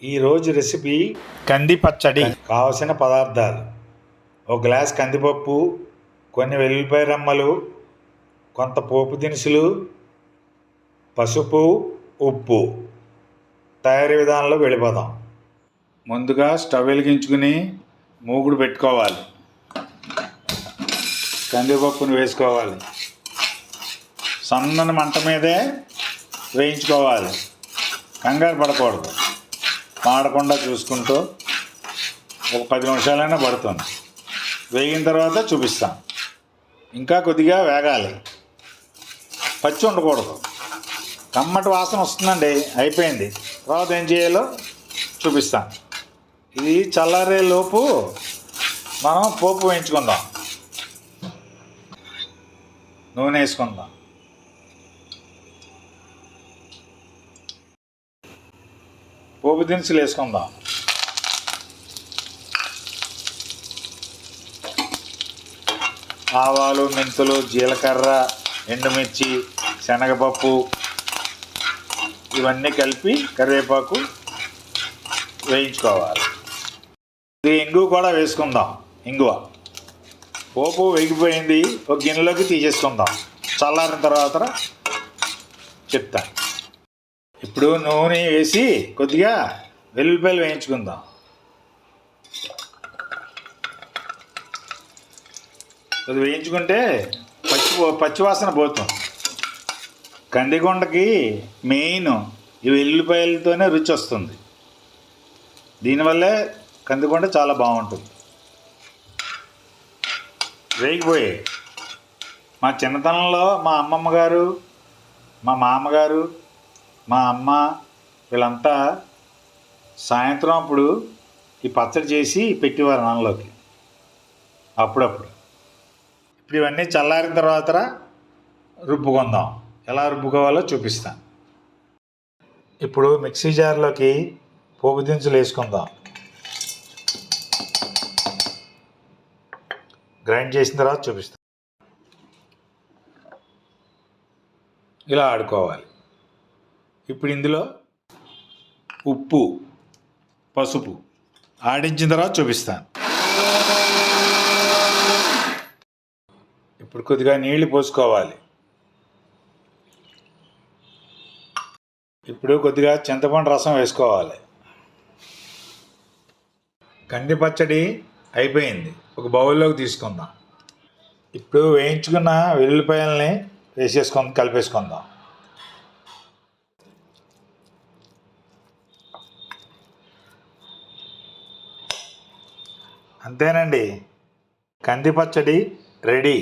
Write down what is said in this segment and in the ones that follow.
ఈరోజు రెసిపీ కంది పచ్చడి. కావలసిన పదార్థాలు: ఒక గ్లాస్ కందిపప్పు, కొన్ని వెల్లుల్లిపాయ రెమ్మలు, కొంత పోపు దినుసులు, పసుపు, ఉప్పు. తయారీ విధానంలో వెళ్ళిపోదాం. ముందుగా స్టవ్ వెలిగించుకుని మూగుడు పెట్టుకోవాలి. కందిపప్పును వేసుకోవాలి. సన్నని మంట మీదే వేయించుకోవాలి. కంగారు పడకూడదు. మాడకుండా చూసుకుంటూ ఒక 10 నిమిషాలైనా పడుతుంది. వేగిన తర్వాత చూపిస్తాను. ఇంకా కొద్దిగా వేగాలి. పచ్చి ఉండకూడదు. కమ్మటి వాసన వస్తుందండి. అయిపోయింది. తర్వాత ఏం చేయాలో చూపిస్తాను. ఇది చల్లారే లోపు మనం పోపు వేయించుకుందాం. నూనె వేసుకుందాం. పోపు దినుసులు వేసుకుందాం. ఆవాలు, మెంతులు, జీలకర్ర, ఎండుమిర్చి, శనగపప్పు ఇవన్నీ కలిపి కరివేపాకు వేయించుకోవాలి. ఇది ఇంగువ కూడా వేసుకుందాం. ఇంగువ. పోపు వేగిపోయింది. ఒక గిన్నెలోకి తీసేసుకుందాం. చల్లారిన తర్వాత చెప్తాను. ఇప్పుడు నూనె వేసి కొద్దిగా వెల్లుల్లిపాయలు వేయించుకుందాం. అది వేయించుకుంటే పచ్చివాసన పోతుంది. కందికొండకి మెయిన్ ఈ వెల్లుల్లిపాయలతోనే రుచి వస్తుంది. దీనివల్లే కందికొండ చాలా బాగుంటుంది. వేగిపోయాయి. మా చిన్నతనంలో మా అమ్మమ్మ గారు, మా మామగారు, మా అమ్మ వీళ్ళంతా సాయంత్రం అప్పుడు ఈ పచ్చడి చేసి పెట్టేవారు అన్నంలోకి అప్పుడప్పుడు. ఇప్పుడు ఇవన్నీ చల్లారిన తర్వాత రుబ్బుకుందాం. ఎలా రుబ్బుకోవాలో చూపిస్తాను. ఇప్పుడు మిక్సీ జార్లోకి పోపు దినుసులు వేసుకుందాం. గ్రైండ్ చేసిన తర్వాత చూపిస్తాను. ఇలా ఆడుకోవాలి. ఇప్పుడు ఇందులో ఉప్పు, పసుపు ఆడించిన తర్వాత చూపిస్తాను. ఇప్పుడు కొద్దిగా నీళ్లు పోసుకోవాలి. ఇప్పుడు కొద్దిగా చింతపండు రసం వేసుకోవాలి. కంది పచ్చడి అయిపోయింది. ఒక బౌల్లోకి తీసుకుందాం. ఇప్పుడు వేయించుకున్న వెల్లుల్లిపాయలని కలిపేసుకుందాం. అంతేనండి. కంది పచ్చడి రెడీ.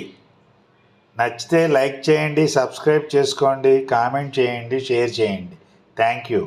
నచ్చితే లైక్ చేయండి, సబ్స్క్రైబ్ చేసుకోండి, కామెంట్ చేయండి, షేర్ చేయండి. Thank you.